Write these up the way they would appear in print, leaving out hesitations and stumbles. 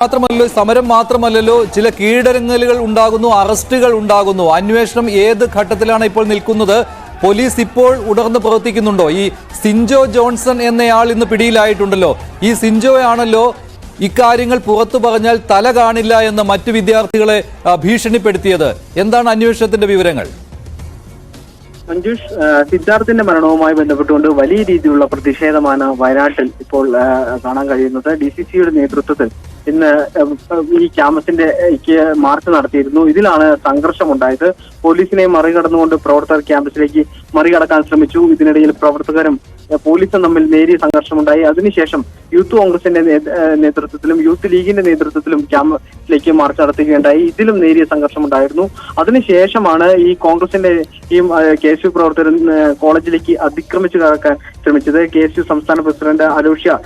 മാത്രമല്ലോ സമരം മാത്രമല്ലല്ലോ ചില കീഴടങ്ങലുകൾ ഉണ്ടാകുന്നു, അറസ്റ്റുകൾ ഉണ്ടാകുന്നു. അന്വേഷണം ഏത് ഘട്ടത്തിലാണ് ഇപ്പോൾ നിൽക്കുന്നത്? പോലീസ് ഇപ്പോൾ ഉണർന്ന് പ്രവർത്തിക്കുന്നുണ്ടോ? ഈ സിൻജോ ജോൺസൺ എന്നയാൾ ഇന്ന് പിടിയിലായിട്ടുണ്ടല്ലോ. ഈ സിൻജോയാണല്ലോ ഇക്കാര്യങ്ങൾ പുറത്തു പറഞ്ഞാൽ തല കാണില്ല എന്ന് മറ്റു വിദ്യാർത്ഥികളെ ഭീഷണിപ്പെടുത്തിയത്. എന്താണ് അന്വേഷണത്തിന്റെ വിവരങ്ങൾ? മഞ്ജുഷ്, സിദ്ധാർത്ഥിന്റെ മരണവുമായി ബന്ധപ്പെട്ടുകൊണ്ട് വലിയ രീതിയിലുള്ള പ്രതിഷേധമാണ് വയനാട്ടിൽ ഇപ്പോൾ കാണാൻ കഴിയുന്നത്. DCCയുടെ നേതൃത്വത്തിൽ ഇന്ന് ഈ ക്യാമ്പസിന്റെ മാർച്ച് നടത്തിയിരുന്നു. ഇതിലാണ് സംഘർഷമുണ്ടായത്. പോലീസിനെ മറികടന്നുകൊണ്ട് പ്രവർത്തകർ ക്യാമ്പസിലേക്ക് മറികടക്കാൻ ശ്രമിച്ചു. ഇതിനിടയിൽ പ്രവർത്തകരും പോലീസും തമ്മിൽ നേരിയ സംഘർഷമുണ്ടായി. അതിനുശേഷം യൂത്ത് കോൺഗ്രസിന്റെ നേതൃത്വത്തിലും യൂത്ത് ലീഗിന്റെ നേതൃത്വത്തിലും ക്യാമ്പസിലേക്ക് മാർച്ച് നടത്തുകയുണ്ടായി. ഇതിലും നേരിയ സംഘർഷമുണ്ടായിരുന്നു. അതിനുശേഷമാണ് ഈ കോൺഗ്രസിന്റെ ഈ KSU പ്രവർത്തകർ കോളേജിലേക്ക് അതിക്രമിച്ചു കടക്കാൻ ശ്രമിച്ചത്. KSU സംസ്ഥാന പ്രസിഡന്റ് അലോഷ്യ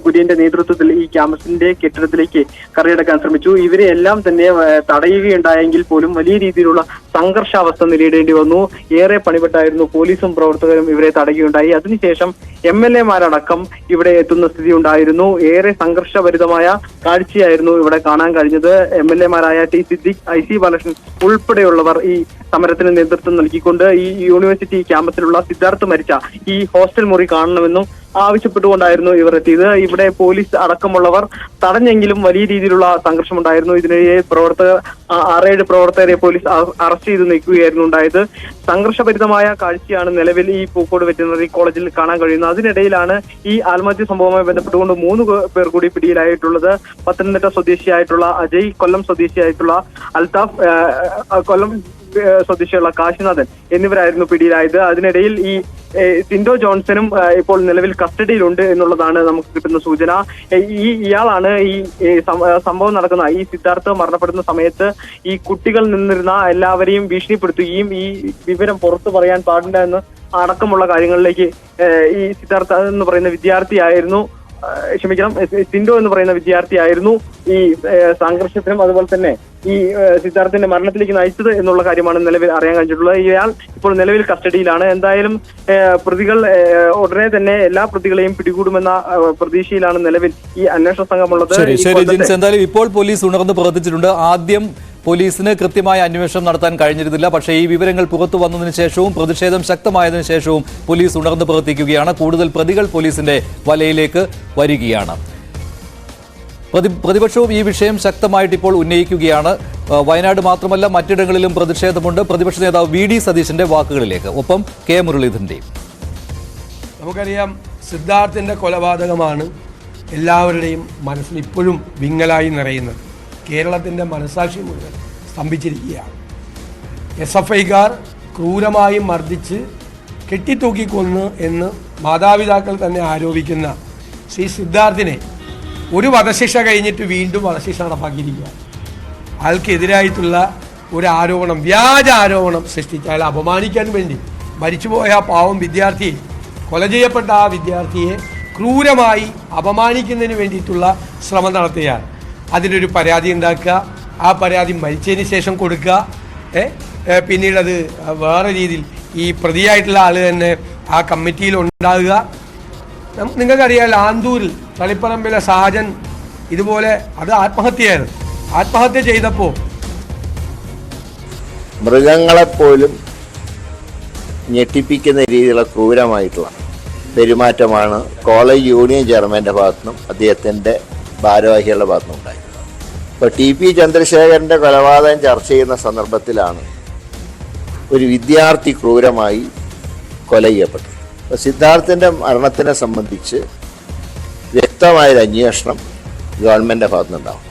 കുര്യന്റെ നേതൃത്വത്തിൽ ഈ ക്യാമ്പസിന്റെ കെട്ടിടത്തിലേക്ക് കറിയടക്കാൻ ശ്രമിച്ചു. ഇവരെ എല്ലാം തന്നെ തടയുകയുണ്ടായെങ്കിൽ പോലും വലിയ രീതിയിലുള്ള സംഘർഷാവസ്ഥ നേരിടേണ്ടി വന്നു. ഏറെ പണിപ്പെട്ടായിരുന്നു പോലീസും പ്രവർത്തകരും ഇവരെ തടയുകയുണ്ടായി. അതിനുശേഷം MLA-മാരടക്കം ഇവിടെ എത്തുന്ന സ്ഥിതി ഉണ്ടായിരുന്നു. ഏറെ സംഘർഷഭരിതമായ കാഴ്ചയായിരുന്നു ഇവിടെ കാണാൻ കഴിഞ്ഞത്. MLA-മാരായ T. സിദ്ദിഖ്, IC ബാലകൃഷ്ണൻ ഉൾപ്പെടെയുള്ളവർ ഈ സമരത്തിന് നേതൃത്വം നൽകിക്കൊണ്ട് ഈ യൂണിവേഴ്സിറ്റി ക്യാമ്പസിലുള്ള സിദ്ധാർത്ഥ് മരിച്ച ഈ ഹോസ്റ്റൽ മുറി കാണണമെന്നും ആവശ്യപ്പെട്ടുകൊണ്ടായിരുന്നു ഇവർ എത്തിയത്. ഇവിടെ പോലീസ് അടക്കമുള്ളവർ തടഞ്ഞെങ്കിലും വലിയ രീതിയിലുള്ള സംഘർഷമുണ്ടായിരുന്നു. ഇതിനിടെ 6-7 പ്രവർത്തകരെ പോലീസ് അറസ്റ്റ് ചെയ്ത് നീക്കുകയായിരുന്നു ഉണ്ടായത്. സംഘർഷഭരിതമായ കാഴ്ചയാണ് നിലവിൽ ഈ പൂക്കോട് വെറ്റിനറി കോളേജിൽ കാണാൻ കഴിയുന്നത്. അതിനിടയിലാണ് ഈ ആത്മഹത്യ സംഭവവുമായി ബന്ധപ്പെട്ടുകൊണ്ട് 3 പേർ കൂടി പിടിയിലായിട്ടുള്ളത്. പത്തനംതിട്ട സ്വദേശിയായിട്ടുള്ള അജയ്, കൊല്ലം സ്വദേശിയായിട്ടുള്ള അൽതാഫ്, കൊല്ലം സ്വദേശിയുള്ള കാശിനാഥൻ എന്നിവരായിരുന്നു പിടിയിലായത്. അതിനിടയിൽ ഈ സിൻജോ ജോൺസണും ഇപ്പോൾ നിലവിൽ കസ്റ്റഡിയിലുണ്ട് എന്നുള്ളതാണ് നമുക്ക് കിട്ടുന്ന സൂചന. ഇയാളാണ് ഈ സംഭവം നടക്കുന്ന ഈ സിദ്ധാർത്ഥ് മരണപ്പെടുന്ന സമയത്ത് ഈ കുട്ടികൾ നിന്നിരുന്ന എല്ലാവരെയും ഭീഷണിപ്പെടുത്തുകയും ഈ വിവരം പുറത്തു പറയാൻ പാടില്ല എന്ന് അടക്കമുള്ള കാര്യങ്ങളിലേക്ക് ഈ സിദ്ധാർത്ഥ എന്ന് പറയുന്ന വിദ്യാർത്ഥിയായിരുന്നു സിൻഡോ എന്ന് പറയുന്ന വിദ്യാർത്ഥിയായിരുന്നു ഈ സംഘർഷത്തിനും അതുപോലെ തന്നെ ഈ സിദ്ധാർത്ഥിന്റെ മരണത്തിലേക്ക് നയിച്ചത് എന്നുള്ള കാര്യമാണ് നിലവിൽ അറിയാൻ കഴിഞ്ഞിട്ടുള്ളത്. ഇയാൾ ഇപ്പോൾ നിലവിൽ കസ്റ്റഡിയിലാണ്. എന്തായാലും പ്രതികൾ ഉടനെ തന്നെ എല്ലാ പ്രതികളെയും പിടികൂടുമെന്ന പ്രതീക്ഷയിലാണ് നിലവിൽ ഈ അന്വേഷണ സംഘമുള്ളത്. എന്തായാലും ഇപ്പോൾ പോലീസ് ഉണർന്ന് പ്രവർത്തിച്ചിട്ടുണ്ട്. ആദ്യം പോലീസിന് കൃത്യമായ അന്വേഷണം നടത്താൻ കഴിഞ്ഞിരുന്നില്ല. പക്ഷേ ഈ വിവരങ്ങൾ പുറത്തു വന്നതിന് ശേഷവും പ്രതിഷേധം ശക്തമായതിനു ശേഷവും പോലീസ് ഉണർന്ന് പ്രവർത്തിക്കുകയാണ്. കൂടുതൽ പ്രതികൾ പോലീസിന്റെ വലയിലേക്ക് വരികയാണ്. പ്രതിപക്ഷവും ഈ വിഷയം ശക്തമായിട്ട് ഇപ്പോൾ ഉന്നയിക്കുകയാണ്. വയനാട് മാത്രമല്ല മറ്റിടങ്ങളിലും പ്രതിഷേധമുണ്ട്. പ്രതിപക്ഷ നേതാവ് VD സതീശന്റെ വാക്കുകളിലേക്ക്, ഒപ്പം K. മുരളീധരന്റെയും. നമുക്കറിയാം, സിദ്ധാർത്ഥിന്റെ കൊലപാതകമാണ് എല്ലാവരുടെയും മനസ്സിൽ ഇപ്പോഴും വിങ്ങലായി നിറയുന്നത്. കേരളത്തിൻ്റെ മനസാക്ഷി മുഴുവൻ സ്തംഭിച്ചിരിക്കുകയാണ്. SFIക്കാർ ക്രൂരമായി മർദ്ദിച്ച് കെട്ടിത്തൂക്കിക്കൊന്നു എന്ന് മാതാപിതാക്കൾ തന്നെ ആരോപിക്കുന്ന ശ്രീ സിദ്ധാർത്ഥിനെ ഒരു വധശിക്ഷ കഴിഞ്ഞിട്ട് വീണ്ടും വധശിക്ഷ നടപ്പാക്കിയിരിക്കുക. അയാൾക്കെതിരായിട്ടുള്ള ഒരു ആരോപണം, വ്യാജ ആരോപണം സൃഷ്ടിച്ച് അയാളെ അപമാനിക്കാൻ വേണ്ടി മരിച്ചുപോയ പാവം വിദ്യാർത്ഥിയെ, കൊല ചെയ്യപ്പെട്ട ആ വിദ്യാർത്ഥിയെ ക്രൂരമായി അപമാനിക്കുന്നതിന് വേണ്ടിയിട്ടുള്ള ശ്രമം നടത്തുകയാണ്. അതിനൊരു പരാതി ഉണ്ടാക്കുക, ആ പരാതി മരിച്ചതിന് ശേഷം കൊടുക്കുക, പിന്നീട് അത് വേറെ രീതിയിൽ ഈ പ്രതിയായിട്ടുള്ള ആൾ തന്നെ ആ കമ്മിറ്റിയിൽ ഉണ്ടാകുക. നിങ്ങൾക്കറിയാം, ആന്തൂരിൽ തളിപ്പറമ്പിലെ സാജൻ ഇതുപോലെ അത് ആത്മഹത്യയായിരുന്നു. ആത്മഹത്യ ചെയ്തപ്പോൾ മൃഗങ്ങളെപ്പോലും ഞെട്ടിപ്പിക്കുന്ന രീതിയിലുള്ള ക്രൂരമായിട്ടുള്ള പെരുമാറ്റമാണ് കോളേജ് യൂണിയൻ ചെയർമാൻ്റെ ഭാഗത്തുനിന്നും അദ്ദേഹത്തിൻ്റെ ഭാരവാഹികളുടെ ഭാഗത്തുനിന്നുണ്ടായി. ഇപ്പോൾ TP ചന്ദ്രശേഖരൻ്റെ കൊലപാതകം ചർച്ച ചെയ്യുന്ന സന്ദർഭത്തിലാണ് ഒരു വിദ്യാർത്ഥി ക്രൂരമായി കൊല ചെയ്യപ്പെട്ടത്. അപ്പോൾ സിദ്ധാർത്ഥിൻ്റെ മരണത്തിനെ സംബന്ധിച്ച് വ്യക്തമായൊരു അന്വേഷണം ഗവൺമെൻറ്റിൻ്റെ ഭാഗത്തുനിന്നുണ്ടാവും.